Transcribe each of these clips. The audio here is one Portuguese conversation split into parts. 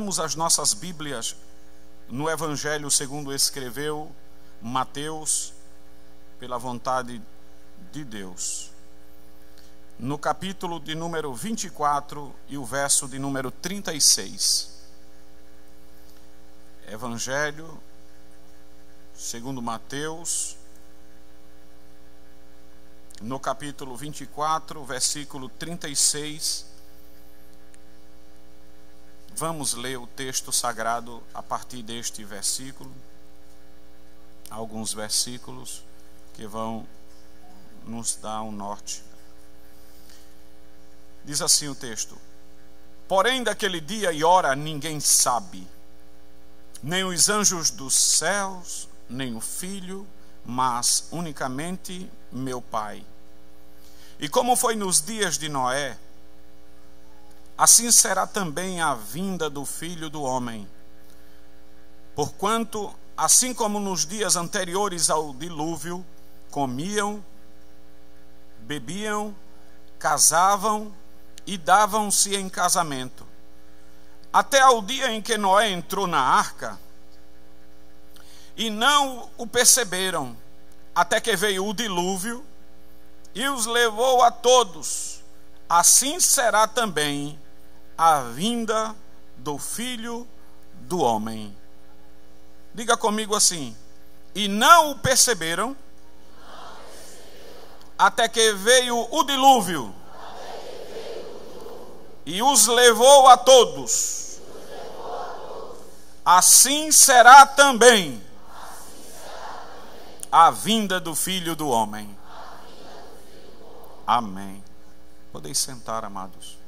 Abramos as nossas Bíblias no Evangelho segundo escreveu Mateus, pela vontade de Deus, no capítulo de número 24 e o verso de número 36. Evangelho segundo Mateus, no capítulo 24, versículo 36. Vamos ler o texto sagrado a partir deste versículo. Alguns versículos que vão nos dar um norte. Diz assim o texto: porém daquele dia e hora ninguém sabe, nem os anjos dos céus, nem o Filho, mas unicamente meu Pai. E como foi nos dias de Noé, assim será também a vinda do Filho do Homem. Porquanto, assim como nos dias anteriores ao dilúvio, comiam, bebiam, casavam e davam-se em casamento, até ao dia em que Noé entrou na arca, e não o perceberam, até que veio o dilúvio e os levou a todos. Assim será também a vinda do Filho do Homem. Diga comigo assim: e não o perceberam, até que veio o dilúvio e os levou a todos. Assim será também a vinda do Filho do Homem. Amém. Podeis sentar, amados.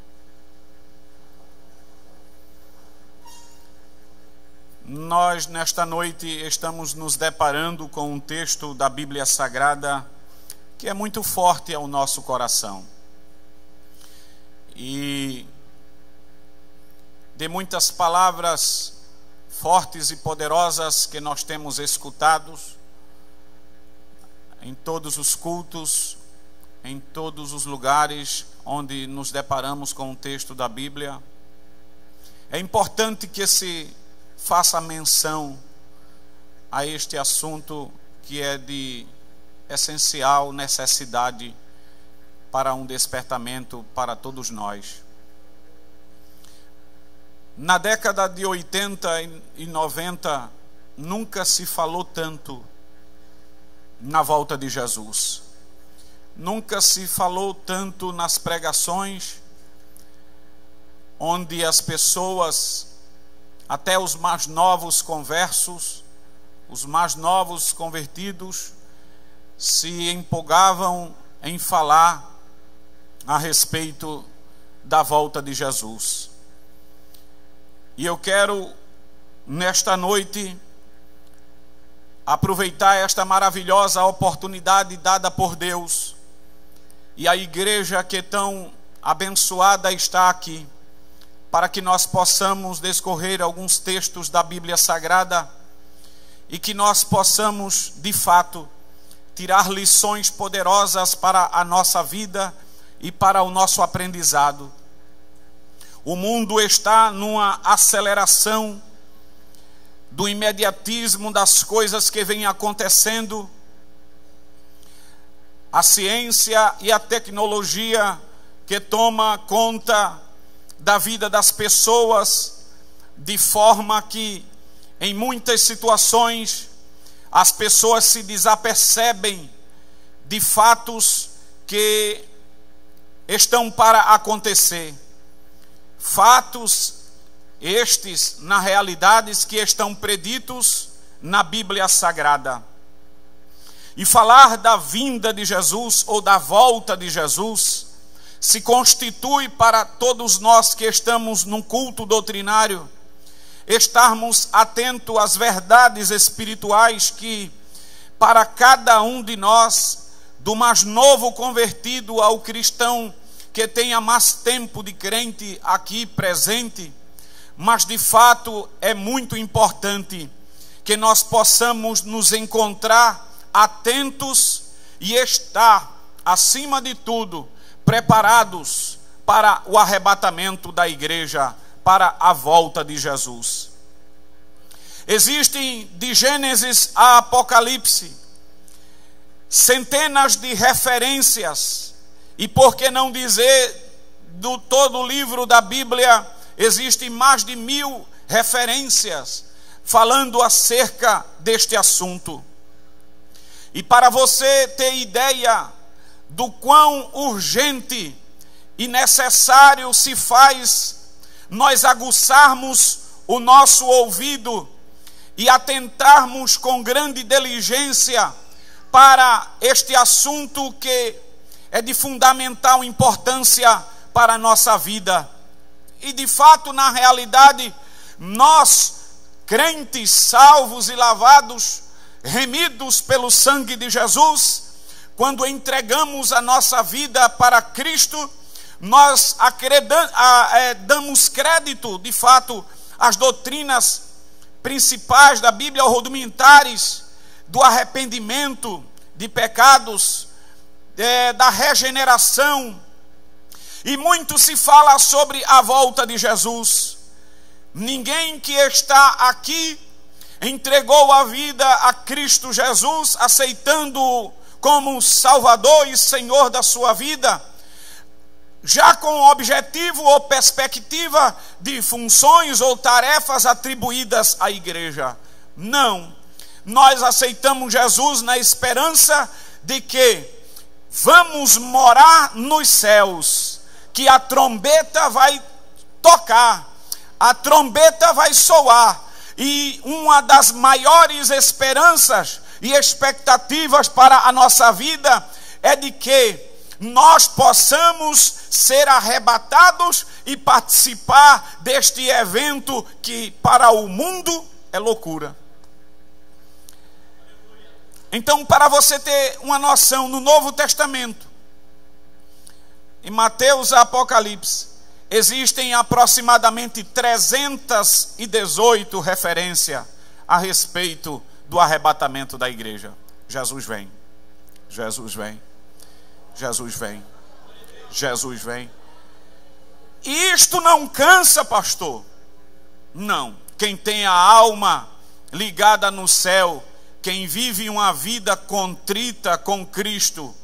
Nós, nesta noite, estamos nos deparando com um texto da Bíblia Sagrada que é muito forte ao nosso coração. E de muitas palavras fortes e poderosas que nós temos escutado em todos os cultos, em todos os lugares onde nos deparamos com o texto da Bíblia, é importante que se faça menção a este assunto que é de essencial necessidade para um despertamento para todos nós. Na década de 80 e 90, nunca se falou tanto na volta de Jesus. Nunca se falou tanto nas pregações, onde as pessoas, até os mais novos conversos, os mais novos convertidos, se empolgavam em falar a respeito da volta de Jesus. E eu quero, nesta noite, aproveitar esta maravilhosa oportunidade dada por Deus, e a igreja que tão abençoada está aqui, para que nós possamos discorrer alguns textos da Bíblia Sagrada e que nós possamos, de fato, tirar lições poderosas para a nossa vida e para o nosso aprendizado. O mundo está numa aceleração do imediatismo das coisas que vêm acontecendo. A ciência e a tecnologia que toma conta da vida das pessoas, de forma que em muitas situações as pessoas se desapercebem de fatos que estão para acontecer. Fatos estes, na realidade, que estão preditos na Bíblia Sagrada. E falar da vinda de Jesus ou da volta de Jesus se constitui para todos nós que estamos num culto doutrinário estarmos atentos às verdades espirituais que, para cada um de nós, do mais novo convertido ao cristão que tenha mais tempo de crente aqui presente, mas de fato é muito importante que nós possamos nos encontrar atentos e estar, acima de tudo, preparados para o arrebatamento da igreja para a volta de Jesus. Existem, de Gênesis a Apocalipse, centenas de referências, e por que não dizer, do todo o livro da Bíblia, existem mais de 1000 referências falando acerca deste assunto. E para você ter ideia do quão urgente e necessário se faz nós aguçarmos o nosso ouvido e atentarmos com grande diligência para este assunto que é de fundamental importância para a nossa vida. E de fato, na realidade, nós, crentes, salvos e lavados, remidos pelo sangue de Jesus, quando entregamos a nossa vida para Cristo, nós damos crédito, de fato, às doutrinas principais da Bíblia, rudimentares, do arrependimento de pecados, da regeneração. E muito se fala sobre a volta de Jesus. Ninguém que está aqui entregou a vida a Cristo Jesus, aceitando-o como Salvador e Senhor da sua vida, já com objetivo ou perspectiva de funções ou tarefas atribuídas à igreja. Não. Nós aceitamos Jesus na esperança de que vamos morar nos céus, que a trombeta vai tocar, a trombeta vai soar, e uma das maiores esperanças e expectativas para a nossa vida é de que nós possamos ser arrebatados e participar deste evento que para o mundo é loucura. Então, para você ter uma noção, no Novo Testamento, em Mateus e Apocalipse, existem aproximadamente 318 referências a respeito do arrebatamento da igreja. Jesus vem, Jesus vem, Jesus vem, Jesus vem. E isto não cansa, pastor? Não. Quem tem a alma ligada no céu, quem vive uma vida contrita com Cristo,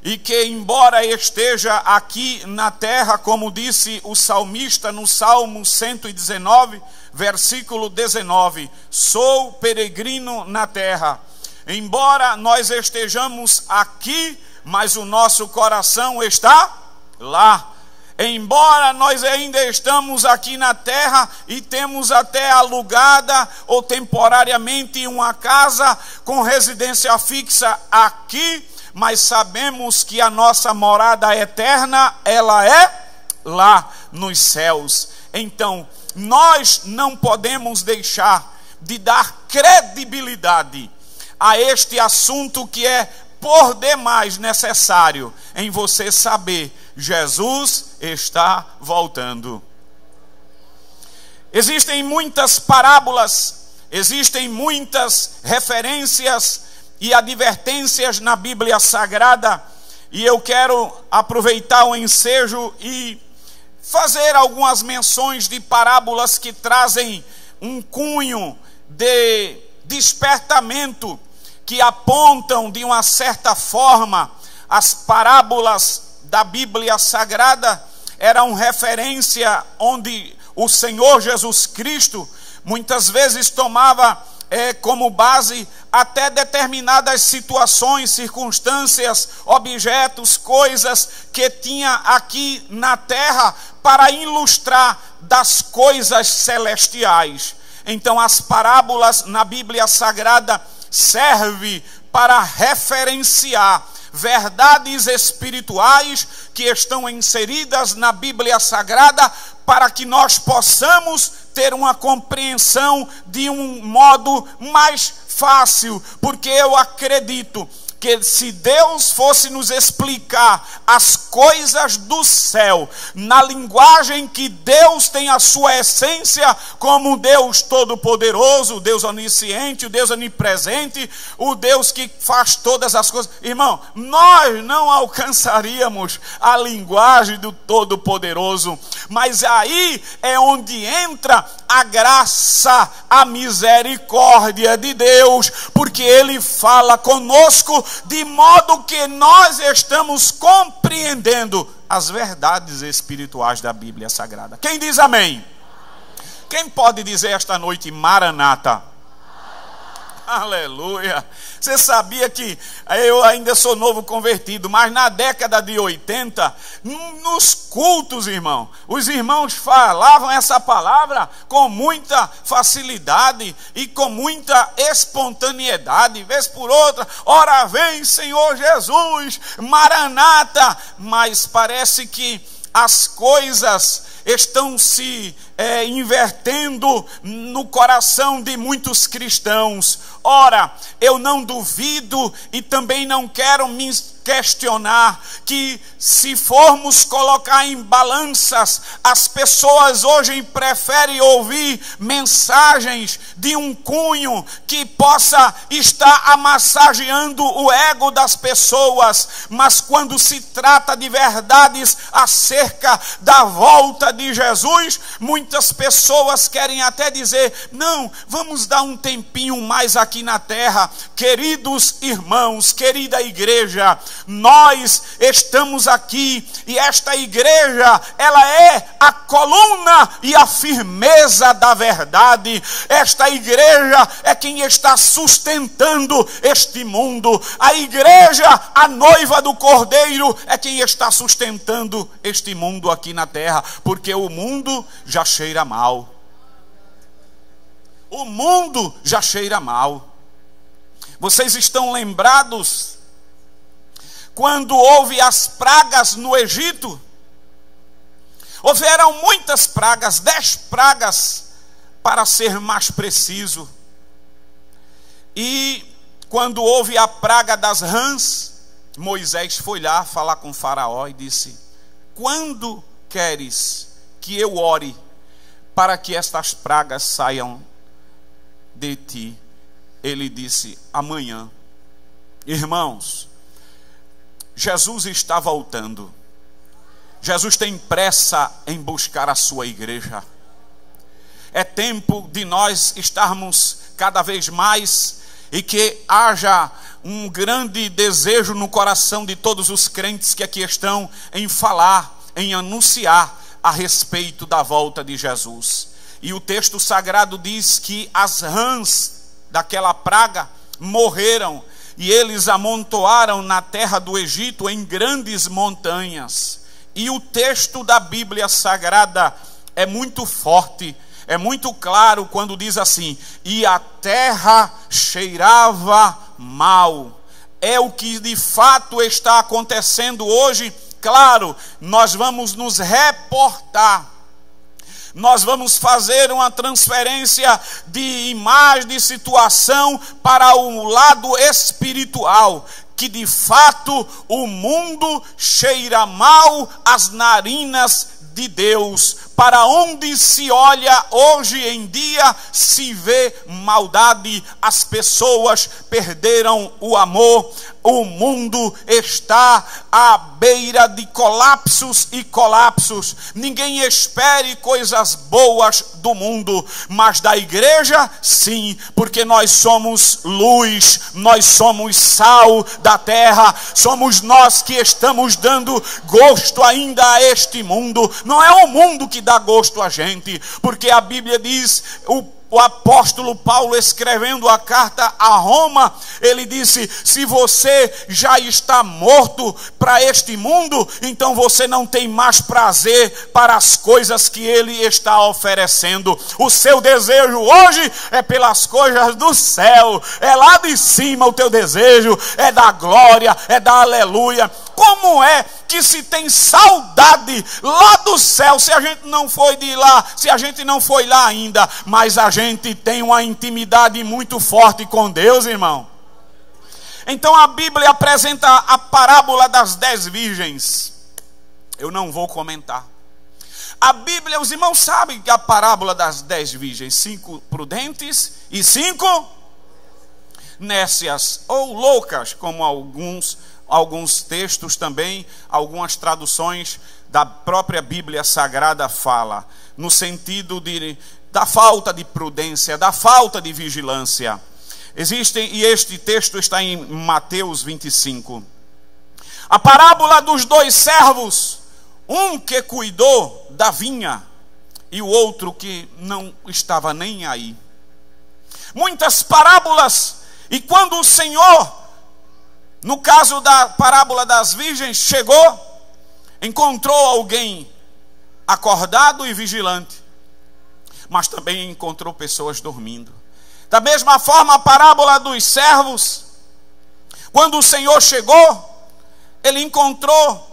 e que embora esteja aqui na terra, como disse o salmista no Salmo 119, versículo 19, sou peregrino na terra. Embora nós estejamos aqui, mas o nosso coração está lá. Embora nós ainda estamos aqui na terra e temos até alugada ou temporariamente uma casa com residência fixa aqui, mas sabemos que a nossa morada eterna, ela é lá nos céus. Então, nós não podemos deixar de dar credibilidade a este assunto que é por demais necessário em você saber: Jesus está voltando. Existem muitas parábolas, existem muitas referências e advertências na Bíblia Sagrada, e eu quero aproveitar o ensejo e fazer algumas menções de parábolas que trazem um cunho de despertamento, que apontam de uma certa forma. As parábolas da Bíblia Sagrada eram referência onde o Senhor Jesus Cristo muitas vezes tomava como base até determinadas situações, circunstâncias, objetos, coisas que tinha aqui na terra para ilustrar das coisas celestiais. Então as parábolas na Bíblia Sagrada servem para referenciar verdades espirituais que estão inseridas na Bíblia Sagrada, para que nós possamos ter uma compreensão de um modo mais fácil, porque eu acredito que se Deus fosse nos explicar as coisas do céu, na linguagem que Deus tem a sua essência, como Deus Todo-Poderoso, o Deus Onisciente, o Deus Onipresente, o Deus que faz todas as coisas, irmão, nós não alcançaríamos a linguagem do Todo-Poderoso. Mas aí é onde entra a graça, a misericórdia de Deus, porque Ele fala conosco de modo que nós estamos compreendendo as verdades espirituais da Bíblia Sagrada. Quem diz amém? Quem pode dizer esta noite Maranata? Aleluia. Você sabia que eu ainda sou novo convertido, mas na década de 80, nos cultos, irmão, os irmãos falavam essa palavra com muita facilidade e com muita espontaneidade, vez por outra, ora vem Senhor Jesus, Maranata. Mas parece que as coisas estão se invertendo no coração de muitos cristãos. Ora, eu não duvido e também não quero me questionar que se formos colocar em balanças, as pessoas hoje preferem ouvir mensagens de um cunho que possa estar amassageando o ego das pessoas, mas quando se trata de verdades acerca da volta de Jesus, muitas pessoas querem até dizer, não, vamos dar um tempinho mais aqui na terra. Queridos irmãos, querida igreja, nós estamos aqui e esta igreja, ela é a coluna e a firmeza da verdade. Esta igreja é quem está sustentando este mundo. A igreja, a noiva do Cordeiro, é quem está sustentando este mundo aqui na terra, porque o mundo já cheira mal. O mundo já cheira mal. Vocês estão lembrados quando houve as pragas no Egito? Houveram muitas pragas, 10 pragas para ser mais preciso. E quando houve a praga das rãs, Moisés foi lá falar com Faraó e disse, quando queres que eu ore para que estas pragas saiam de ti? Ele disse, amanhã. Irmãos, Jesus está voltando. Jesus tem pressa em buscar a sua igreja. É tempo de nós estarmos cada vez mais e que haja um grande desejo no coração de todos os crentes que aqui estão em falar, em anunciar a respeito da volta de Jesus. E o texto sagrado diz que as rãs daquela praga morreram e eles amontoaram na terra do Egito em grandes montanhas. E o texto da Bíblia Sagrada é muito forte, é muito claro quando diz assim, e a terra cheirava mal. É o que de fato está acontecendo hoje. Claro, nós vamos nos reportar, nós vamos fazer uma transferência de imagem, de situação para o lado espiritual, que de fato o mundo cheira mal às narinas de Deus. Para onde se olha hoje em dia se vê maldade, as pessoas perderam o amor, o mundo está à beira de colapsos e colapsos. Ninguém espere coisas boas do mundo, mas da igreja sim, porque nós somos luz, nós somos sal da terra, somos nós que estamos dando gosto ainda a este mundo. Não é o mundo que dá gosto a gente, porque a Bíblia diz, o apóstolo Paulo escrevendo a carta a Roma, ele disse, se você já está morto para este mundo, então você não tem mais prazer para as coisas que ele está oferecendo. O seu desejo hoje é pelas coisas do céu, é lá de cima o teu desejo, é da glória, é da aleluia. Como é que se tem saudade lá do céu, se a gente não foi de lá, se a gente não foi lá ainda, mas a gente tem uma intimidade muito forte com Deus, irmão. Então a Bíblia apresenta a parábola das 10 virgens. Eu não vou comentar. A Bíblia, os irmãos sabem que a parábola das 10 virgens, 5 prudentes e 5 nécias ou loucas, como alguns textos também, algumas traduções da própria Bíblia Sagrada fala, no sentido da falta de prudência, da falta de vigilância. E este texto está em Mateus 25. A parábola dos 2 servos, um que cuidou da vinha e o outro que não estava nem aí. Muitas parábolas, e quando o Senhor, no caso da parábola das virgens, chegou, encontrou alguém acordado e vigilante, mas também encontrou pessoas dormindo. Da mesma forma, a parábola dos servos, quando o Senhor chegou, ele encontrou,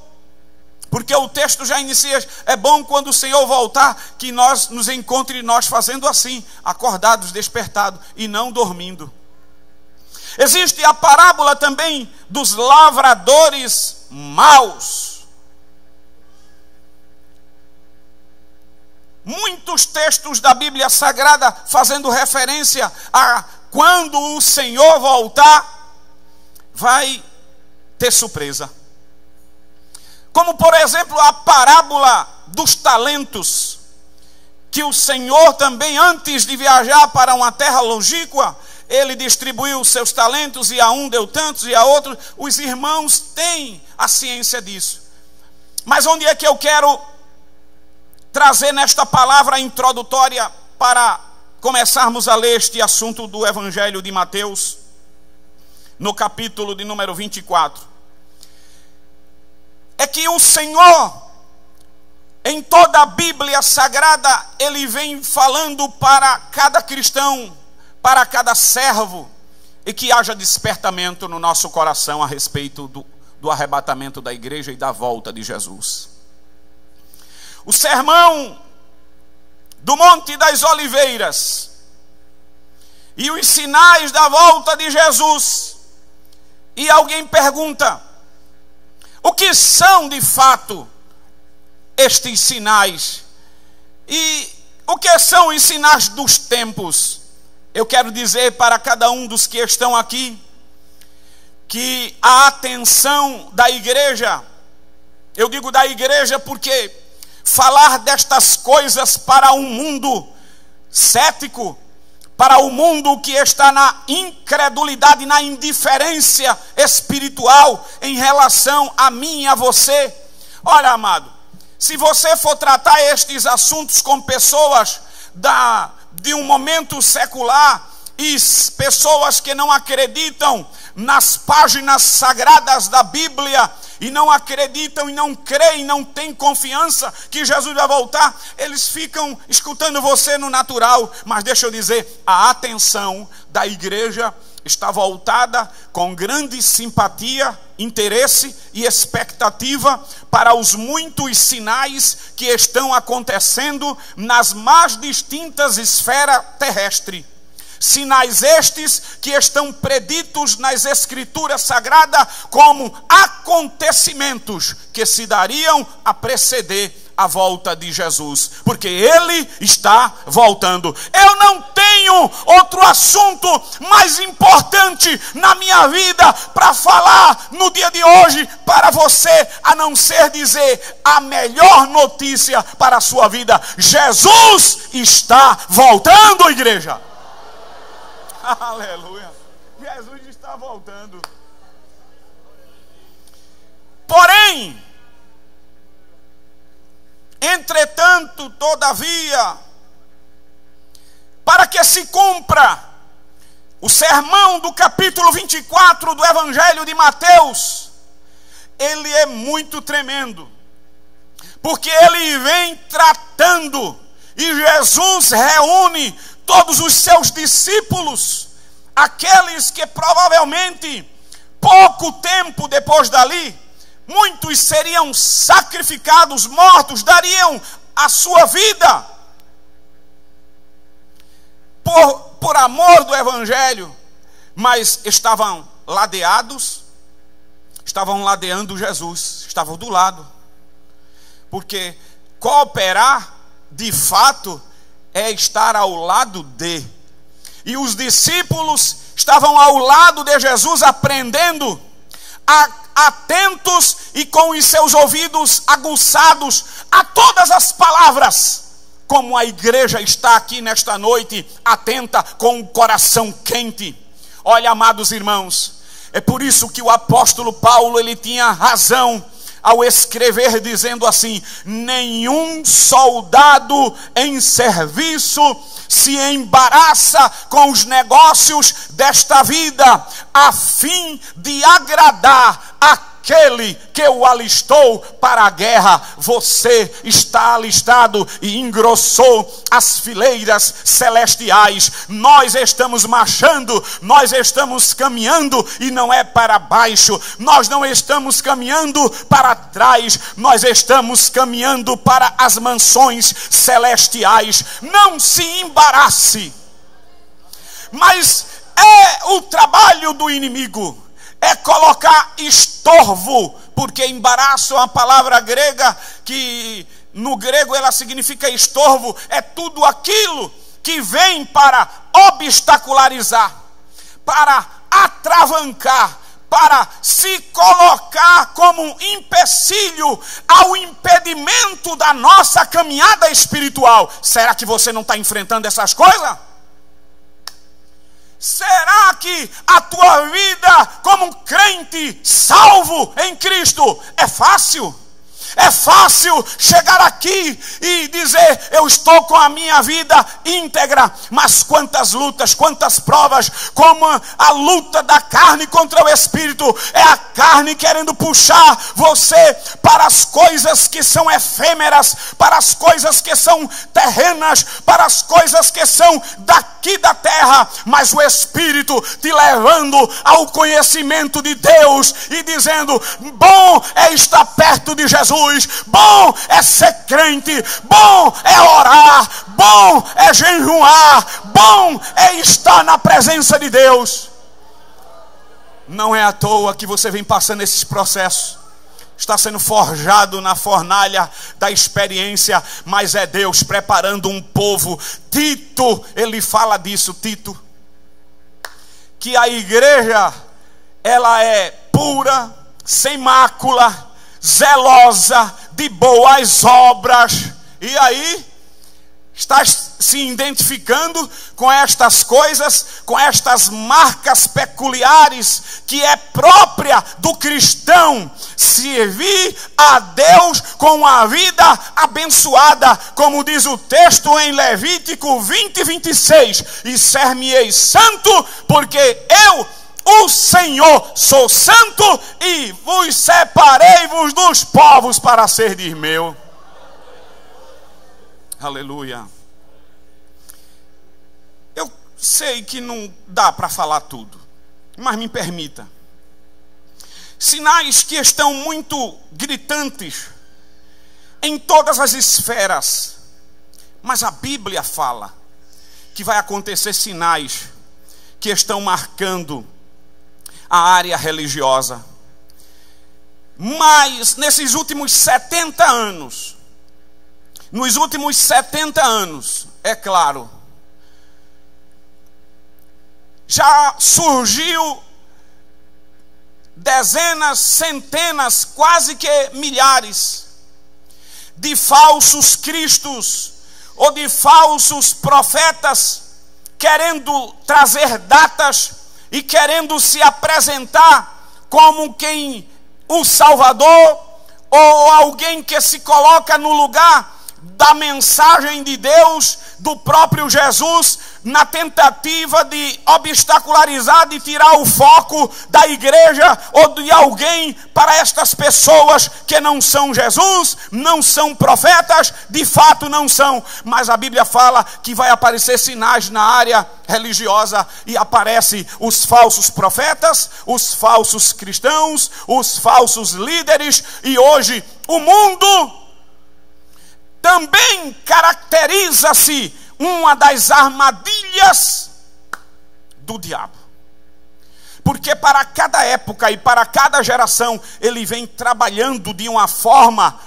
porque o texto já inicia, é bom quando o Senhor voltar, que nós nos encontre nós fazendo assim, acordados, despertados, e não dormindo. Existe a parábola também dos lavradores maus. Muitos textos da Bíblia Sagrada fazendo referência a quando o Senhor voltar, vai ter surpresa. Como por exemplo a parábola dos talentos, que o Senhor também, antes de viajar para uma terra longínqua, ele distribuiu os seus talentos, e a um deu tantos, e a outro. Os irmãos têm a ciência disso. Mas onde é que eu quero trazer nesta palavra introdutória para começarmos a ler este assunto do Evangelho de Mateus, no capítulo de número 24? É que o Senhor, em toda a Bíblia Sagrada, ele vem falando para cada cristão, para cada servo, e que haja despertamento no nosso coração a respeito do arrebatamento da igreja e da volta de Jesus. O sermão do Monte das Oliveiras e os sinais da volta de Jesus. E alguém pergunta: o que são de fato estes sinais? E o que são os sinais dos tempos? Eu quero dizer para cada um dos que estão aqui que a atenção da igreja, eu digo da igreja porque falar destas coisas para um mundo cético, para o mundo que está na incredulidade, na indiferença espiritual em relação a mim e a você. Olha, amado, se você for tratar estes assuntos com pessoas de um momento secular e pessoas que não acreditam nas páginas sagradas da Bíblia, e não acreditam e não creem, não têm confiança que Jesus vai voltar, eles ficam escutando você no natural. Mas deixa eu dizer, a atenção da igreja está voltada com grande simpatia, interesse e expectativa para os muitos sinais que estão acontecendo nas mais distintas esferas terrestres. Sinais estes que estão preditos nas Escrituras Sagradas como acontecimentos que se dariam a preceder a volta de Jesus, porque Ele está voltando. Eu não tenho outro assunto mais importante na minha vida para falar no dia de hoje para você, a não ser dizer a melhor notícia para a sua vida: Jesus está voltando, igreja. Aleluia. Jesus está voltando. Porém, entretanto, todavia, para que se cumpra o sermão do capítulo 24 do Evangelho de Mateus, ele é muito tremendo, porque ele vem tratando, e Jesus reúne todos os seus discípulos, aqueles que provavelmente pouco tempo depois dali, muitos seriam sacrificados, mortos, dariam a sua vida por amor do Evangelho, mas estavam ladeados, estavam ladeando Jesus, estavam do lado. Porque cooperar, de fato, é estar ao lado de. E os discípulos estavam ao lado de Jesus, aprendendo, atentos e com os seus ouvidos aguçados a todas as palavras. Como a igreja está aqui nesta noite, atenta, com o coração quente. Olha, amados irmãos, é por isso que o apóstolo Paulo, ele tinha razão ao escrever dizendo assim: nenhum soldado em serviço se embaraça com os negócios desta vida, a fim de agradar aquele que o alistou para a guerra. Você está alistado e engrossou as fileiras celestiais. Nós estamos marchando, nós estamos caminhando, e não é para baixo. Nós não estamos caminhando para trás, nós estamos caminhando para as mansões celestiais. Não se embarace. Mas é o trabalho do inimigo, é colocar estorvo, porque embaraço é uma palavra grega que no grego ela significa estorvo. É tudo aquilo que vem para obstacularizar, para atravancar, para se colocar como um empecilho ao impedimento da nossa caminhada espiritual. Será que você não está enfrentando essas coisas? Será que a tua vida como crente salvo em Cristo é fácil? É fácil chegar aqui e dizer: eu estou com a minha vida íntegra. Mas quantas lutas, quantas provas, como a luta da carne contra o espírito. É a carne querendo puxar você para as coisas que são efêmeras, para as coisas que são terrenas, para as coisas que são daqui da terra. Mas o espírito te levando ao conhecimento de Deus e dizendo: bom é estar perto de Jesus, bom é ser crente, bom é orar, bom é jejuar, bom é estar na presença de Deus. Não é à toa que você vem passando esses processos. Está sendo forjado na fornalha da experiência, mas é Deus preparando um povo. Tito, ele fala disso, Tito, que a igreja, ela é pura, sem mácula, zelosa, de boas obras. E aí está se identificando com estas coisas, com estas marcas peculiares que é própria do cristão: servir a Deus com uma vida abençoada, como diz o texto em Levítico 20:26: e ser-me-eis santo, porque eu, o Senhor, sou santo, e vos separei-vos dos povos para serdes meu. Aleluia. Eu sei que não dá para falar tudo, mas me permita. Sinais que estão muito gritantes em todas as esferas, mas a Bíblia fala que vai acontecer sinais que estão marcando a área religiosa. Mas nesses últimos 70 anos, nos últimos 70 anos, é claro, já surgiu dezenas, centenas, quase que milhares de falsos cristos ou de falsos profetas, querendo trazer datas e querendo se apresentar como quem o Salvador, ou alguém que se coloca no lugar da mensagem de Deus, do próprio Jesus, na tentativa de obstacularizar, de tirar o foco da igreja ou de alguém para estas pessoas que não são Jesus, não são profetas, de fato não são. Mas a Bíblia fala que vai aparecer sinais na área religiosa, e aparecem os falsos profetas, os falsos cristãos, os falsos líderes, e hoje o mundo também caracteriza-se uma das armadilhas do diabo. Porque para cada época e para cada geração, ele vem trabalhando de uma forma.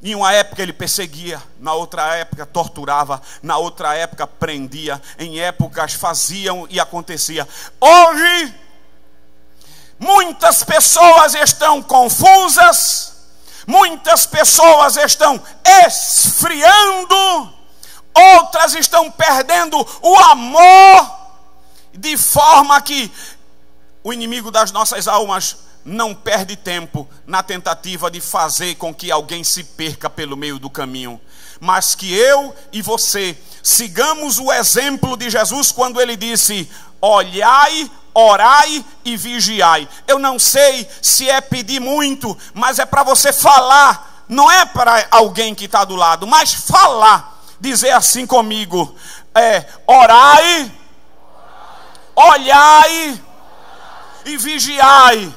Em uma época ele perseguia, na outra época torturava, na outra época prendia, em épocas faziam e acontecia. Hoje, muitas pessoas estão confusas, muitas pessoas estão esfriando, outras estão perdendo o amor, de forma que o inimigo das nossas almas não perde tempo na tentativa de fazer com que alguém se perca pelo meio do caminho. Mas que eu e você sigamos o exemplo de Jesus quando ele disse: olhai, orai e vigiai. Eu não sei se é pedir muito, mas é para você falar. Não é para alguém que está do lado, mas falar. Dizer assim comigo: orai, olhai e vigiai.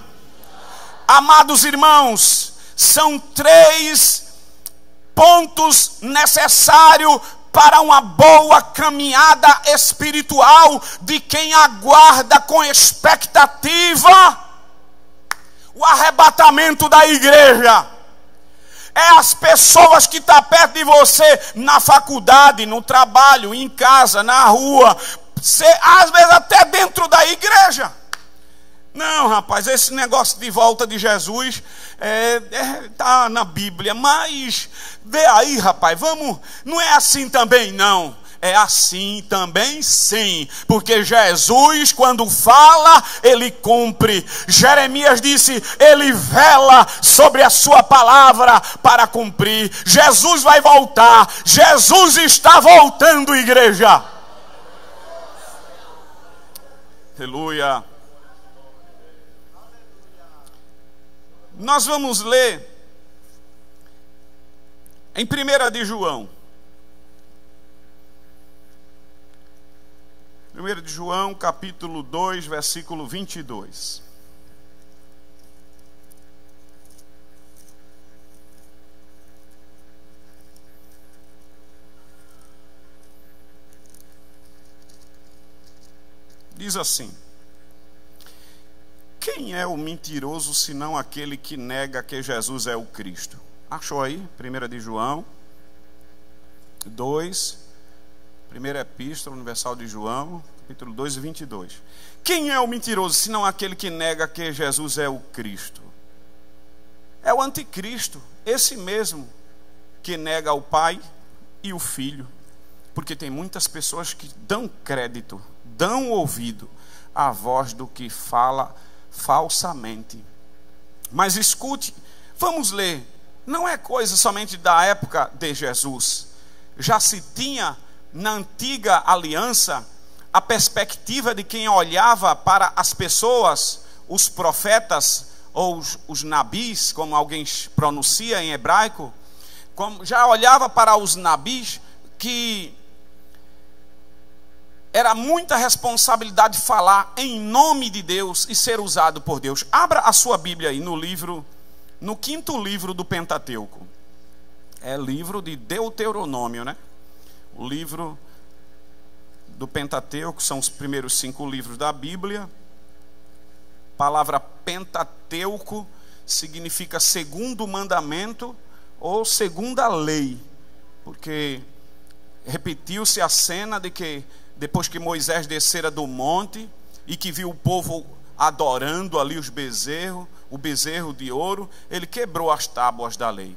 Amados irmãos, são 3 pontos necessários para uma boa caminhada espiritual de quem aguarda com expectativa o arrebatamento da igreja. É as pessoas que estão perto de você, na faculdade, no trabalho, em casa, na rua, às vezes até dentro da igreja. Não, rapaz, esse negócio de volta de Jesus tá na Bíblia, mas vê aí, rapaz, vamos, não é assim também não. É assim também sim, porque Jesus, quando fala, ele cumpre. Jeremias disse: ele vela sobre a sua palavra para cumprir. Jesus vai voltar, Jesus está voltando, igreja. Aleluia. Nós vamos ler em 1 de João. 1 de João, capítulo 2, versículo 22. Diz assim: quem é o mentiroso senão aquele que nega que Jesus é o Cristo? Achou aí? 1 de João 2, primeira epístola universal de João, capítulo 2 e 22. Quem é o mentiroso senão aquele que nega que Jesus é o Cristo? É o anticristo, esse mesmo que nega o Pai e o Filho. Porque tem muitas pessoas que dão crédito, dão ouvido à voz do que fala falsamente. Mas escute, vamos ler. Não é coisa somente da época de Jesus. Já se tinha na antiga aliança a perspectiva de quem olhava para as pessoas, os profetas ou os nabis, como alguém pronuncia em hebraico, já olhava para os nabis, que era muita responsabilidade falar em nome de Deus e ser usado por Deus. Abra a sua Bíblia aí no 5º livro do Pentateuco. É livro de Deuteronômio, né? O livro do Pentateuco são os primeiros 5 livros da Bíblia. A palavra Pentateuco significa segundo mandamento ou segunda lei, porque repetiu-se a cena de que depois que Moisés descera do monte e que viu o povo adorando ali os bezerros, o bezerro de ouro, ele quebrou as tábuas da lei.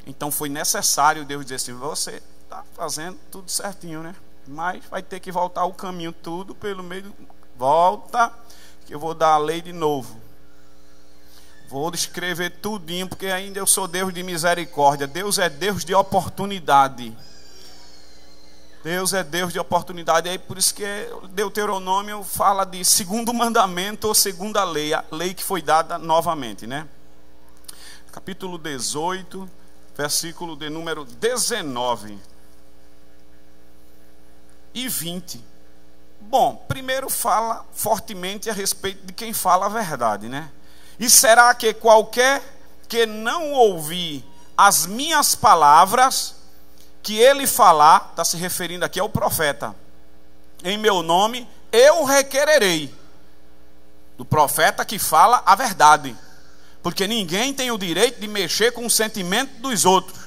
Então foi necessário Deus dizer assim: você está fazendo tudo certinho, né? Mas vai ter que voltar o caminho tudo pelo meio. Volta, que eu vou dar a lei de novo. Vou escrever tudinho, porque ainda eu sou Deus de misericórdia. Deus é Deus de oportunidade. Deus é Deus de oportunidade. Aí por isso que Deuteronômio fala de segundo mandamento ou segunda lei, a lei que foi dada novamente, né? Capítulo 18, versículo de número 19 e 20. Bom, primeiro fala fortemente a respeito de quem fala a verdade, né? E será que qualquer que não ouvir as minhas palavras que ele falar, está se referindo aqui ao profeta, em meu nome, eu requererei. do profeta que fala a verdade. Porque ninguém tem o direito de mexer com o sentimento dos outros.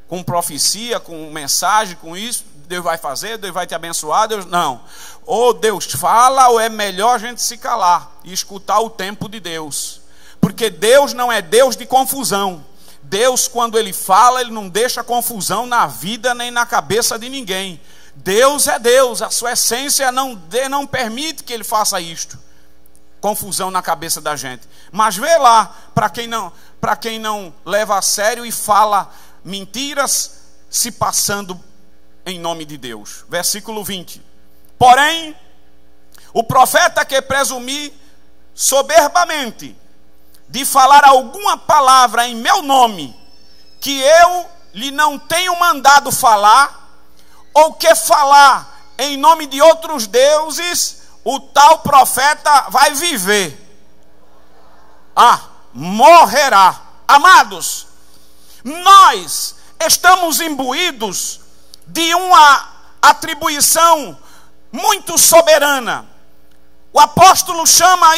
Com profecia, com mensagem, com isso, Deus vai fazer, Deus vai te abençoar, Deus não. Ou Deus fala, ou é melhor a gente se calar e escutar o tempo de Deus. Porque Deus não é Deus de confusão. Deus, quando Ele fala, Ele não deixa confusão na vida nem na cabeça de ninguém. Deus é Deus, a sua essência não permite que Ele faça isto. Confusão na cabeça da gente. Mas vê lá, para quem não leva a sério e fala mentiras, se passando em nome de Deus. Versículo 20. Porém, o profeta que presumir soberbamente de falar alguma palavra em meu nome, que eu lhe não tenho mandado falar, ou que falar em nome de outros deuses, o tal profeta vai viver. Morrerá. Amados, nós estamos imbuídos de uma atribuição muito soberana. O apóstolo chama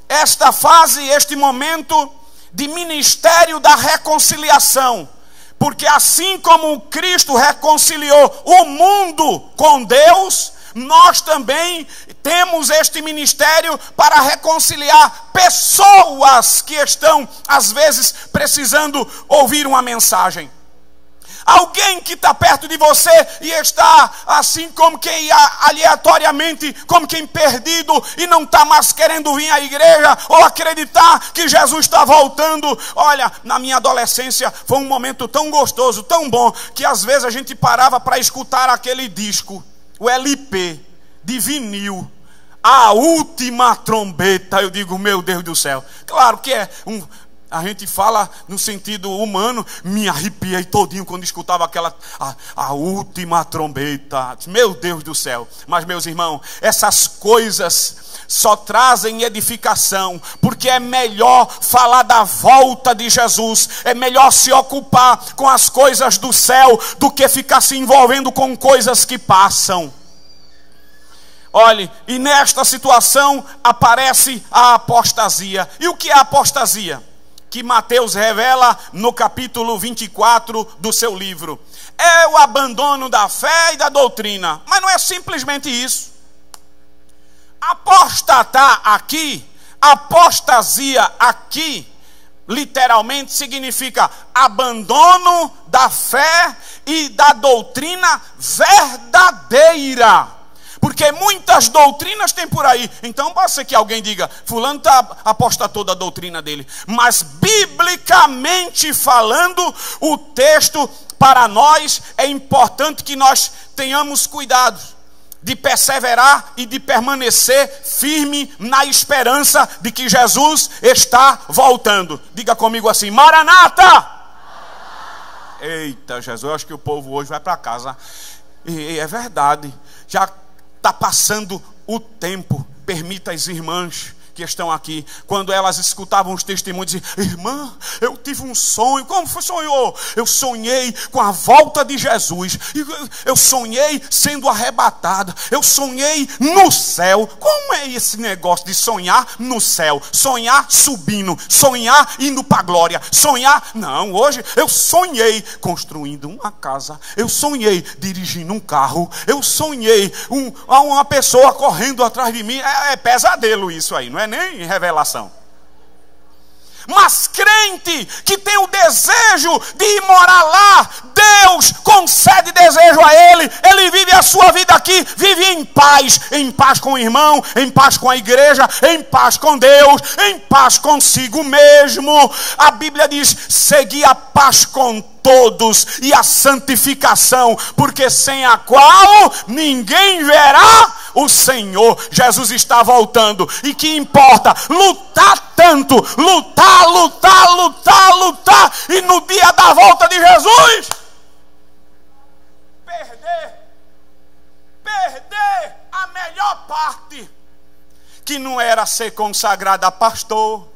esta fase, este momento, de ministério da reconciliação. Porque assim como Cristo reconciliou o mundo com Deus, nós também temos este ministério para reconciliar pessoas que estão, às vezes, precisando ouvir uma mensagem. Alguém que está perto de você e está assim como quem aleatoriamente, como quem perdido e não está mais querendo vir à igreja ou acreditar que Jesus está voltando. Olha, na minha adolescência foi um momento tão gostoso, tão bom, que às vezes a gente parava para escutar aquele disco, o LP de vinil, A Última Trombeta. Eu digo, meu Deus do céu. Claro que a gente fala no sentido humano, me arrepiei todinho quando escutava a última trombeta. Meu Deus do céu. Mas, meus irmãos, essas coisas só trazem edificação, porque é melhor falar da volta de Jesus, é melhor se ocupar com as coisas do céu do que ficar se envolvendo com coisas que passam. Olhe, e nesta situação aparece a apostasia. E o que é a apostasia? Que Mateus revela no capítulo 24 do seu livro. É o abandono da fé e da doutrina. Mas não é simplesmente isso. Apostatar aqui, apostasia aqui, literalmente significa abandono da fé e da doutrina verdadeira. Porque muitas doutrinas tem por aí. Então pode ser que alguém diga, fulano apostatou da doutrina dele. Mas biblicamente falando, o texto para nós é importante que nós tenhamos cuidado de perseverar e de permanecer firme na esperança de que Jesus está voltando. Diga comigo assim, Maranata! Eita Jesus, eu acho que o povo hoje vai para casa. E é verdade, já está passando o tempo. Permita as irmãs que estão aqui, quando elas escutavam os testemunhos, diziam, irmã, eu tive um sonho. Como foi? Sonhou? Eu sonhei com a volta de Jesus, eu sonhei sendo arrebatada, eu sonhei no céu. Como é esse negócio de sonhar no céu? Sonhar subindo, sonhar indo para a glória, sonhar, não, hoje eu sonhei construindo uma casa, eu sonhei dirigindo um carro, eu sonhei uma pessoa correndo atrás de mim. É pesadelo isso aí, não é nem revelação. Mas crente que tem o desejo de ir morar lá, Deus concede desejo a ele. Ele vive a sua vida aqui, vive em paz com o irmão, em paz com a igreja, em paz com Deus, em paz consigo mesmo. A Bíblia diz, segui a paz com todos e a santificação, porque sem a qual ninguém verá o Senhor. Jesus está voltando, e que importa? Lutar tanto, lutar, e no dia da volta de Jesus perder a melhor parte, que não era ser consagrado a pastor,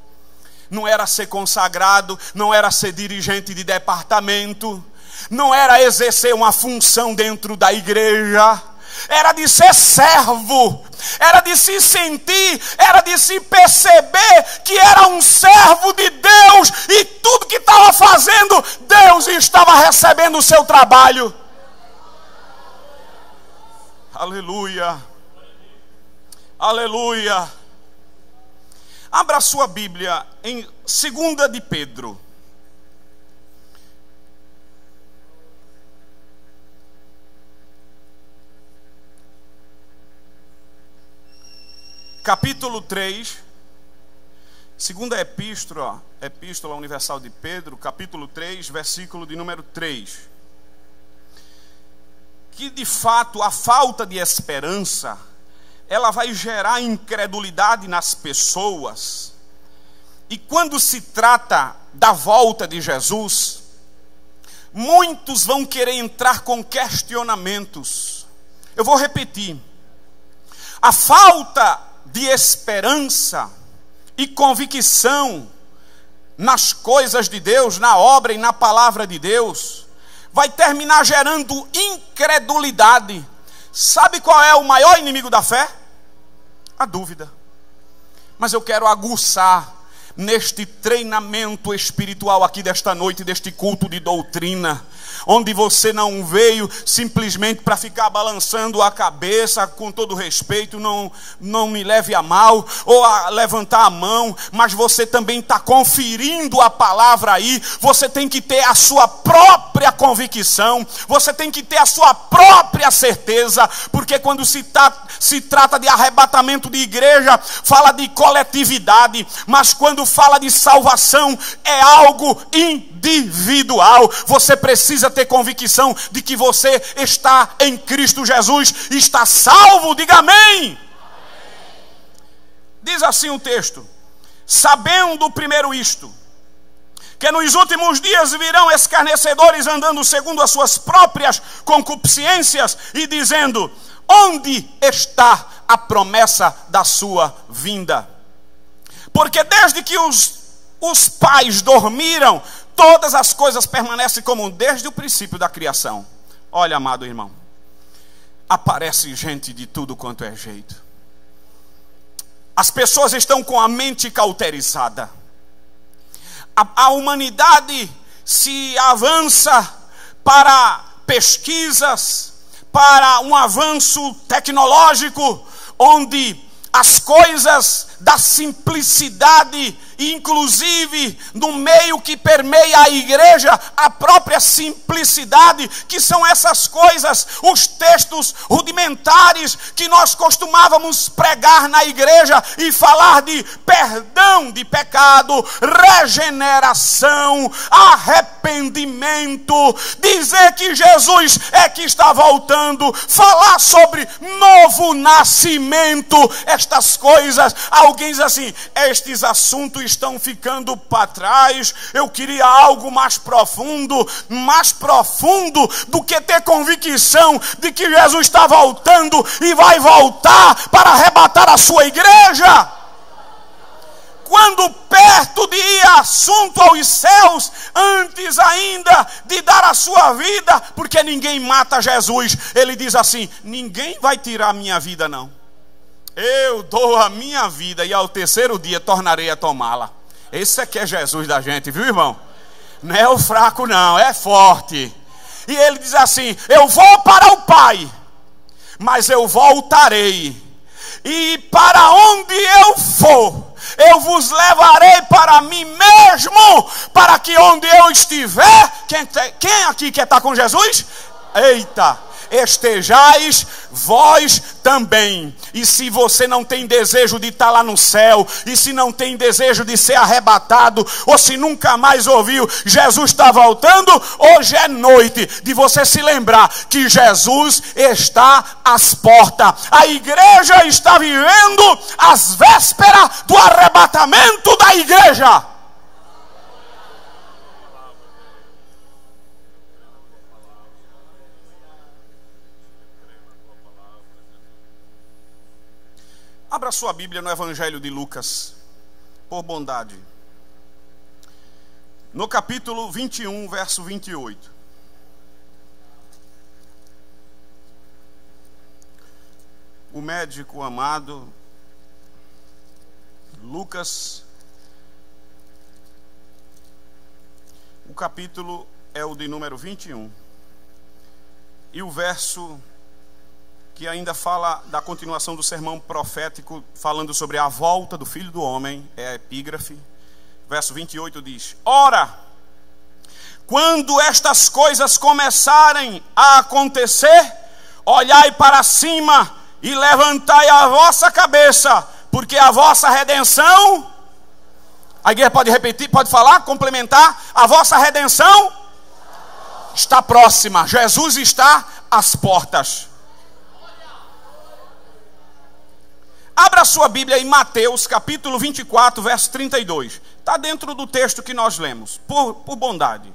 não era ser consagrado, não era ser dirigente de departamento, não era exercer uma função dentro da igreja, era de ser servo. era de se sentir, era de se perceber que era um servo de Deus e tudo que estava fazendo, Deus estava recebendo o seu trabalho. Aleluia, aleluia. Abra a sua Bíblia em 2 de Pedro. Capítulo 3, segunda epístola universal de Pedro, capítulo 3, versículo de número 3. Que de fato a falta de esperança, ela vai gerar incredulidade nas pessoas. E quando se trata da volta de Jesus, muitos vão querer entrar com questionamentos. Eu vou repetir. A falta de esperança e convicção nas coisas de Deus, na obra e na palavra de Deus, vai terminar gerando incredulidade. Sabe qual é o maior inimigo da fé? A dúvida. Mas eu quero aguçar neste treinamento espiritual aqui desta noite, deste culto de doutrina, onde você não veio simplesmente para ficar balançando a cabeça, com todo respeito, não me leve a mal, ou a levantar a mão, mas você também está conferindo a palavra aí. Você tem que ter a sua própria convicção, você tem que ter a sua própria certeza, porque quando se trata de arrebatamento de igreja, fala de coletividade, mas quando fala de salvação, é algo individual. Você precisa ter convicção de que você está em Cristo Jesus, está salvo. Diga amém. Diz assim o texto: sabendo primeiro isto, que nos últimos dias virão escarnecedores andando segundo as suas próprias concupiscências e dizendo: onde está a promessa da sua vinda? Porque desde que os pais dormiram, todas as coisas permanecem como desde o princípio da criação. Olha, amado irmão, aparece gente de tudo quanto é jeito. As pessoas estão com a mente cauterizada. A humanidade se avança para pesquisas, para um avanço tecnológico, onde as coisas da simplicidade, inclusive no meio que permeia a igreja, a própria simplicidade, que são essas coisas, os textos rudimentares que nós costumávamos pregar na igreja e falar de perdão de pecado, regeneração, arrependimento, dizer que Jesus é que está voltando, falar sobre novo nascimento. Estas coisas, alguém diz assim: estes assuntos estão ficando para trás. Eu queria algo mais profundo do que ter convicção de que Jesus está voltando e vai voltar para arrebatar a sua igreja. Quando perto de ir assunto aos céus, antes ainda de dar a sua vida, porque ninguém mata Jesus, ele diz assim: ninguém vai tirar a minha vida não. Eu dou a minha vida e ao terceiro dia tornarei a tomá-la. Esse aqui é Jesus da gente, viu, irmão? Não é o fraco não, é forte. E ele diz assim: eu vou para o Pai, mas eu voltarei, e para onde eu for, eu vos levarei para mim mesmo, para que onde eu estiver, quem aqui quer estar com Jesus? Eita! Estejais vós também. E se você não tem desejo de estar lá no céu, e se não tem desejo de ser arrebatado, ou se nunca mais ouviu Jesus está voltando, hoje é noite de você se lembrar que Jesus está às portas. A igreja está vivendo as vésperas do arrebatamento da igreja. Abra sua Bíblia no Evangelho de Lucas, por bondade. No capítulo 21, verso 28. o médico amado Lucas. O capítulo é o de número 21. E o verso que ainda fala da continuação do sermão profético, falando sobre a volta do Filho do Homem, é a epígrafe. Verso 28 diz: Ora, quando estas coisas começarem a acontecer, olhai para cima e levantai a vossa cabeça, porque a vossa redenção... A igreja pode repetir, pode falar, complementar: a vossa redenção está próxima. Jesus está às portas. Abra sua Bíblia em Mateus capítulo 24, verso 32. Está dentro do texto que nós lemos, por bondade.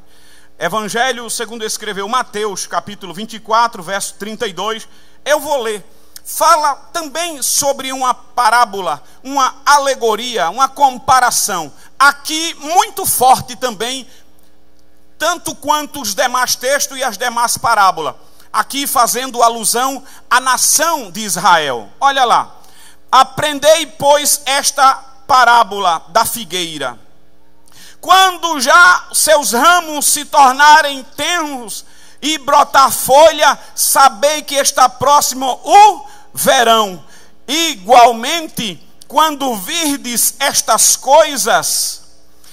Evangelho segundo escreveu Mateus capítulo 24, verso 32. Eu vou ler. Fala também sobre uma parábola, uma alegoria, uma comparação. Aqui muito forte também, tanto quanto os demais textos e as demais parábolas. Aqui fazendo alusão à nação de Israel. Olha lá. Aprendei, pois, esta parábola da figueira. Quando já seus ramos se tornarem tenros e brotar folha, sabei que está próximo o verão. Igualmente, quando virdes estas coisas,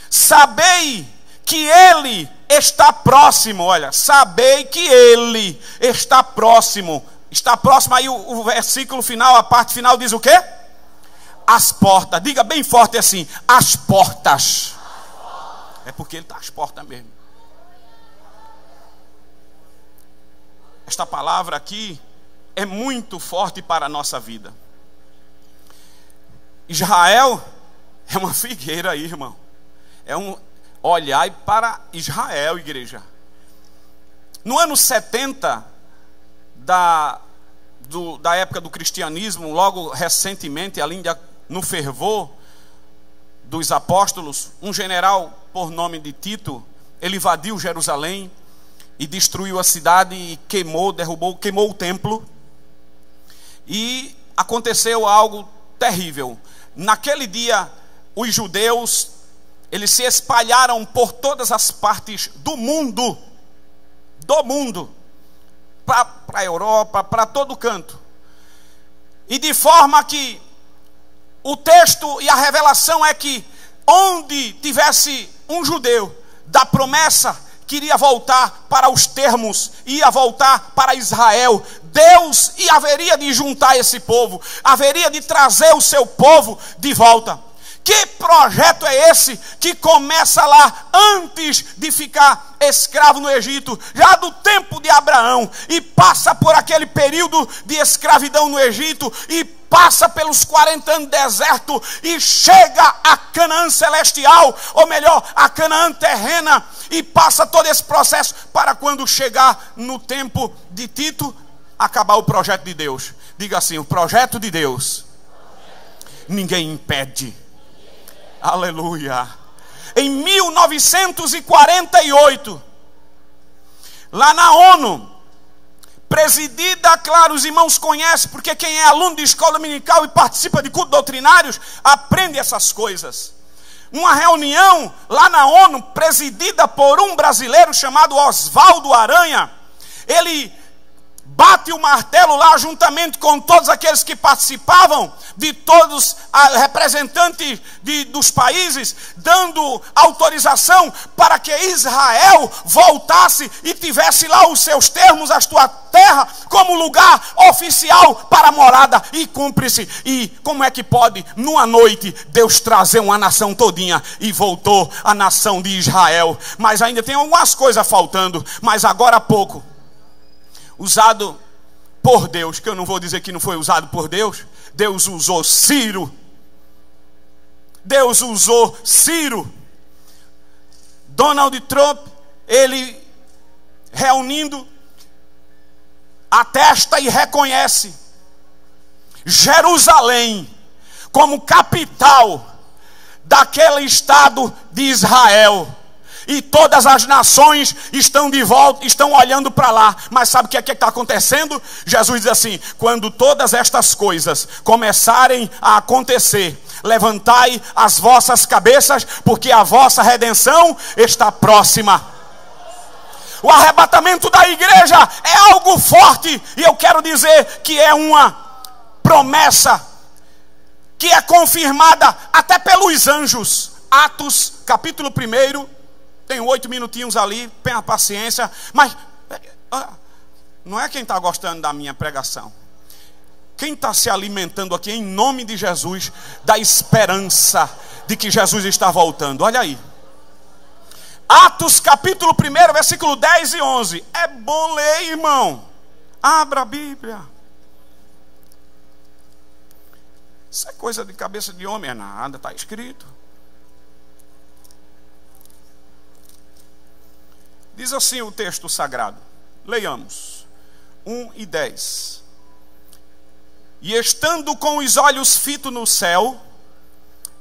sabei que ele está próximo. Olha, sabei que ele está próximo. Está próximo, aí o versículo final, a parte final diz o quê? As portas. Diga bem forte assim: as portas. É porque ele está às portas mesmo. Esta palavra aqui é muito forte para a nossa vida. Israel é uma figueira aí, irmão. Olhai para Israel, igreja. No ano 70 da época do cristianismo, logo recentemente, ali no fervor dos apóstolos, um general por nome de Tito, ele invadiu Jerusalém e destruiu a cidade e queimou o templo. E aconteceu algo terrível. Naquele dia, os judeus, eles se espalharam por todas as partes do mundo, para a Europa, para todo canto. E de forma que o texto e a revelação é que onde tivesse um judeu da promessa, queria voltar para os termos, ia voltar para Israel, Deus haveria de juntar esse povo, haveria de trazer o seu povo de volta. Que projeto é esse que começa lá antes de ficar escravo no Egito, já do tempo de Abraão, e passa por aquele período de escravidão no Egito, e passa pelos 40 anos de deserto, e chega a Canaã celestial, ou melhor, a Canaã terrena, e passa todo esse processo para quando chegar no tempo de Tito, acabar o projeto de Deus. Diga assim: o projeto de Deus ninguém impede. Aleluia. Em 1948, lá na ONU, presidida, claro, os irmãos conhecem, porque quem é aluno de escola dominical e participa de cultos doutrinários, aprende essas coisas. Uma reunião lá na ONU, presidida por um brasileiro chamado Oswaldo Aranha. Ele bate o martelo lá juntamente com todos aqueles que participavam, de todos representantes dos países, dando autorização para que Israel voltasse e tivesse lá os seus termos, a sua terra, como lugar oficial para a morada, e cumpre-se. E como é que pode, numa noite, Deus trazer uma nação todinha? E voltou a nação de Israel. Mas ainda tem algumas coisas faltando, mas agora há pouco, usado por Deus, que eu não vou dizer que não foi usado por Deus. Deus usou Ciro. Deus usou Ciro. Donald Trump, ele reunindo, atesta e reconhece Jerusalém como capital daquele estado de Israel. e todas as nações estão de volta, estão olhando para lá. Mas sabe o que é que está acontecendo? Jesus diz assim: quando todas estas coisas começarem a acontecer, levantai as vossas cabeças, porque a vossa redenção está próxima. O arrebatamento da igreja é algo forte, e eu quero dizer que é uma promessa que é confirmada até pelos anjos. Atos capítulo 1, tem 8 minutinhos ali, tenha paciência, mas não é quem está gostando da minha pregação. Quem está se alimentando aqui em nome de Jesus da esperança de que Jesus está voltando? Olha aí. Atos capítulo 1, versículo 10 e 11. É bom ler, irmão. Abra a Bíblia. Isso é coisa de cabeça de homem, é nada, está escrito. Diz assim o texto sagrado. Leiamos. 1 e 10. E estando com os olhos fitos no céu,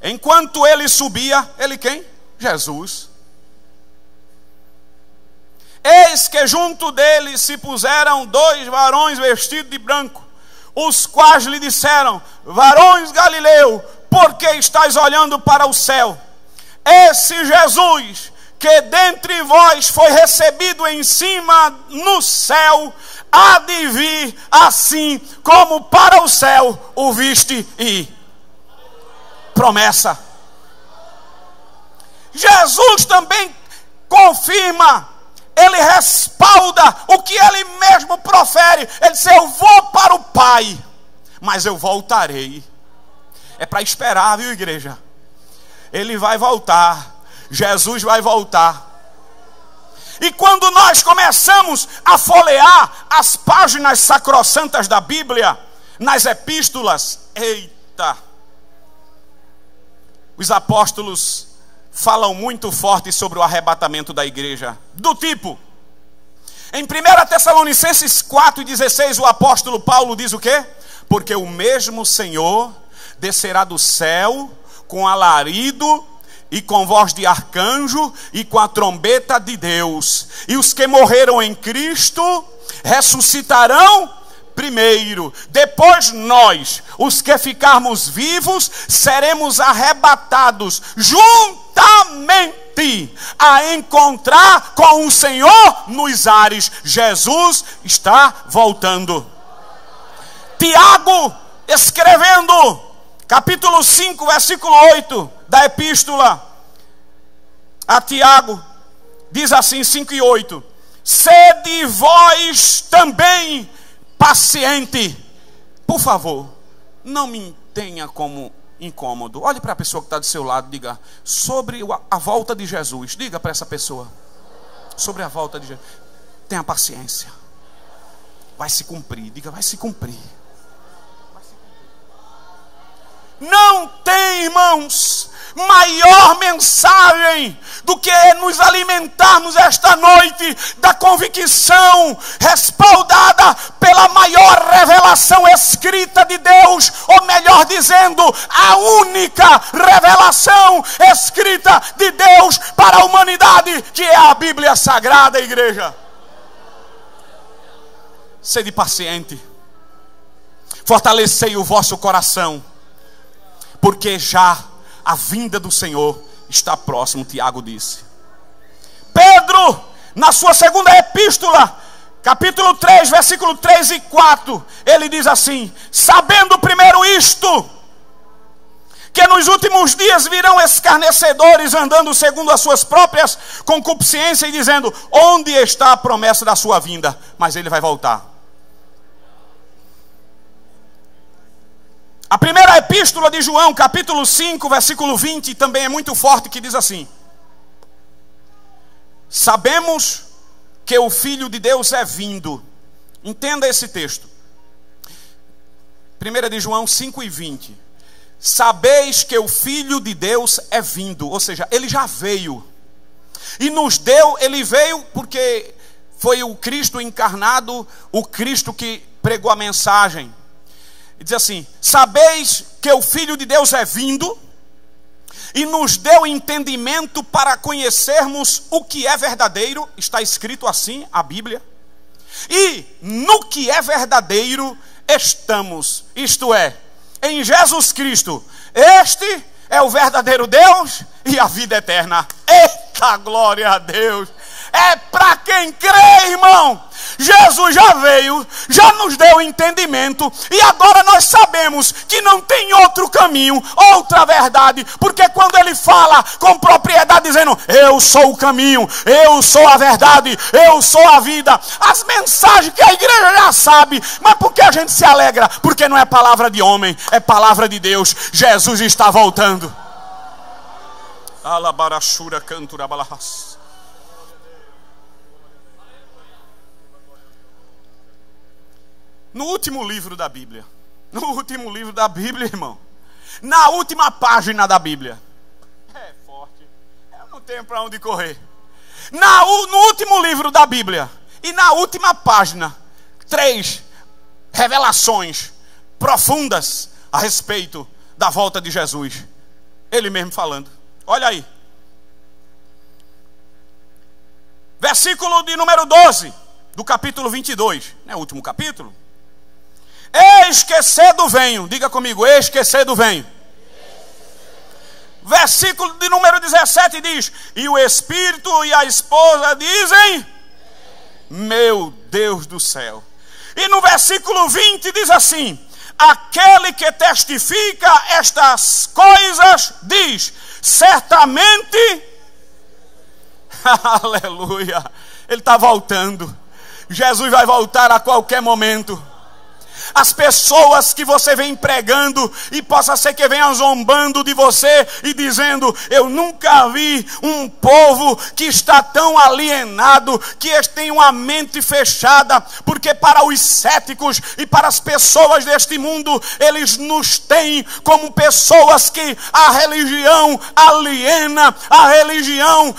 enquanto ele subia, ele quem? Jesus. Eis que junto dele se puseram 2 varões vestidos de branco, os quais lhe disseram: varões Galileu, por que estáis olhando para o céu? Esse Jesus, que dentre vós foi recebido em cima no céu, há de vir assim como para o céu o viste ir. Promessa. Jesus também confirma, ele respalda o que ele mesmo profere. Ele diz: eu vou para o Pai, mas eu voltarei. É para esperar, viu, igreja? Ele vai voltar. Jesus vai voltar. E quando nós começamos a folhear as páginas sacrossantas da Bíblia, nas epístolas, eita, os apóstolos falam muito forte sobre o arrebatamento da igreja. Do tipo, em 1 Tessalonicenses 4,16, o apóstolo Paulo diz o quê? Porque o mesmo Senhor descerá do céu com alarido e com voz de arcanjo e com a trombeta de Deus, e os que morreram em Cristo ressuscitarão primeiro. Depois nós, os que ficarmos vivos, seremos arrebatados juntamente a encontrar com o Senhor nos ares. Jesus está voltando. Tiago, escrevendo capítulo 5, versículo 8 da epístola a Tiago, diz assim, 5 e 8: sede vós também paciente. Por favor, não me tenha como incômodo. Olhe para a pessoa que está do seu lado, diga: sobre a volta de Jesus. Diga para essa pessoa: sobre a volta de Jesus, tenha paciência, vai se cumprir. Diga: vai se cumprir. Não tem, irmãos, maior mensagem do que nos alimentarmos esta noite da convicção respaldada pela maior revelação escrita de Deus, ou melhor dizendo, a única revelação escrita de Deus para a humanidade, que é a Bíblia Sagrada, igreja. Sede paciente, fortalecei o vosso coração, porque já a vinda do Senhor está próximo, Tiago disse. Pedro, na sua segunda epístola, capítulo 3, versículo 3 e 4, ele diz assim: sabendo primeiro isto, que nos últimos dias virão escarnecedores, andando segundo as suas próprias concupiscências, e dizendo: onde está a promessa da sua vinda? Mas ele vai voltar. A primeira epístola de João, capítulo 5, versículo 20, também é muito forte, que diz assim: sabemos que o Filho de Deus é vindo. Entenda esse texto. 1 de João 5 e 20. Sabeis que o Filho de Deus é vindo. Ou seja, ele já veio. E nos deu, ele veio porque foi o Cristo encarnado, o Cristo que pregou a mensagem. E diz assim: sabeis que o Filho de Deus é vindo e nos deu entendimento para conhecermos o que é verdadeiro. Está escrito assim, a Bíblia. E no que é verdadeiro estamos, isto é, em Jesus Cristo. Este é o verdadeiro Deus e a vida eterna. Eita, glória a Deus! É para quem crê, irmão. Jesus já veio, já nos deu entendimento, e agora nós sabemos que não tem outro caminho, outra verdade, porque quando ele fala com propriedade dizendo, eu sou o caminho, eu sou a verdade, eu sou a vida, as mensagens que a igreja já sabe, mas por que a gente se alegra? Porque não é palavra de homem, é palavra de Deus. Jesus está voltando. Alabarachura cantura balahas. No último livro da Bíblia, irmão, na última página da Bíblia, é forte, eu não tenho para onde correr. No último livro da Bíblia, e na última página, 3 revelações profundas a respeito da volta de Jesus. Ele mesmo falando, olha aí, versículo de número 12, do capítulo 22, não é o último capítulo? Eis que cedo venho, diga comigo, eis que cedo venho. Versículo de número 17 diz, e o Espírito e a esposa dizem, meu Deus do céu. E no versículo 20 diz assim, aquele que testifica estas coisas diz, certamente, aleluia, ele está voltando. Jesus vai voltar a qualquer momento. As pessoas que você vem pregando, e possa ser que venham zombando de você e dizendo, eu nunca vi um povo que está tão alienado, que tem uma mente fechada, porque para os céticos e para as pessoas deste mundo, eles nos têm como pessoas que a religião aliena, a religião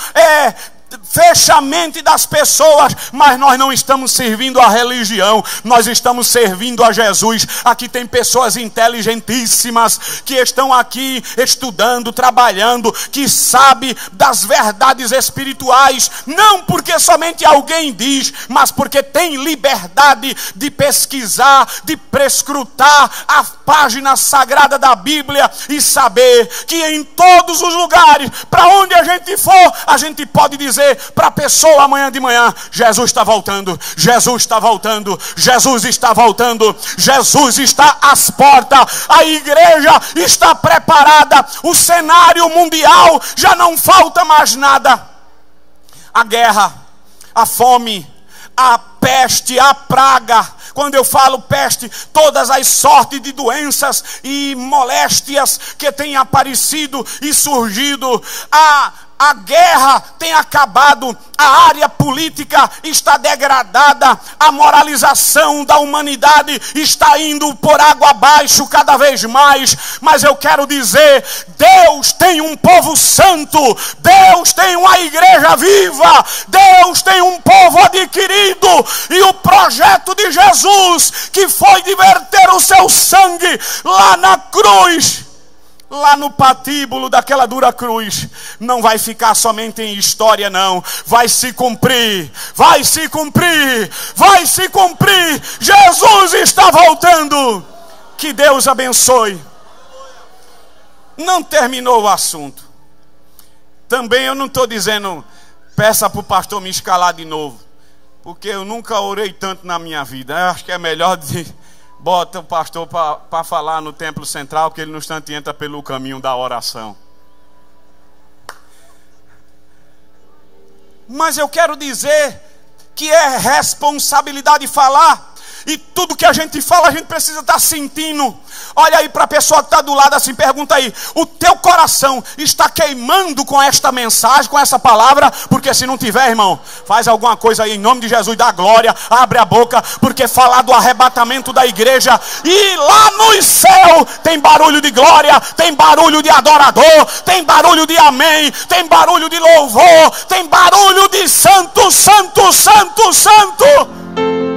fecha a mente das pessoas, mas nós não estamos servindo a religião, nós estamos servindo a Jesus. Aqui tem pessoas inteligentíssimas que estão aqui estudando, trabalhando, que sabem das verdades espirituais, não porque somente alguém diz, mas porque tem liberdade de pesquisar, de prescrutar a página sagrada da Bíblia e saber que em todos os lugares, para onde a gente for, a gente pode dizer para a pessoa amanhã de manhã, Jesus está voltando, Jesus está voltando, Jesus está voltando, Jesus está às portas, a igreja está preparada, o cenário mundial já não falta mais nada. A guerra, a fome, a peste, a praga. Quando eu falo peste, todas as sortes de doenças e moléstias que têm aparecido e surgido. A guerra tem acabado, a área política está degradada, a moralização da humanidade está indo por água abaixo cada vez mais. Mas eu quero dizer, Deus tem um povo santo, Deus tem uma igreja viva, Deus tem um povo adquirido, e o projeto de Jesus, que foi de verter o seu sangue lá na cruz, lá no patíbulo daquela dura cruz, não vai ficar somente em história, não. Vai se cumprir, vai se cumprir, vai se cumprir. Jesus está voltando. Que Deus abençoe. Não terminou o assunto. Também eu não estou dizendo, peça para o pastor me escalar de novo, porque eu nunca orei tanto na minha vida. Eu acho que é melhor bota o pastor para falar no templo central, que ele no instante entra pelo caminho da oração. Mas eu quero dizer que é responsabilidade falar. E tudo que a gente fala, a gente precisa estar sentindo. Olha aí para a pessoa que está do lado assim, pergunta aí, o teu coração está queimando com esta mensagem, com essa palavra? Porque se não tiver, irmão, faz alguma coisa aí em nome de Jesus, dá glória, abre a boca, porque falar do arrebatamento da igreja, e lá no céu tem barulho de glória, tem barulho de adorador, tem barulho de amém, tem barulho de louvor, tem barulho de santo, santo, santo, santo.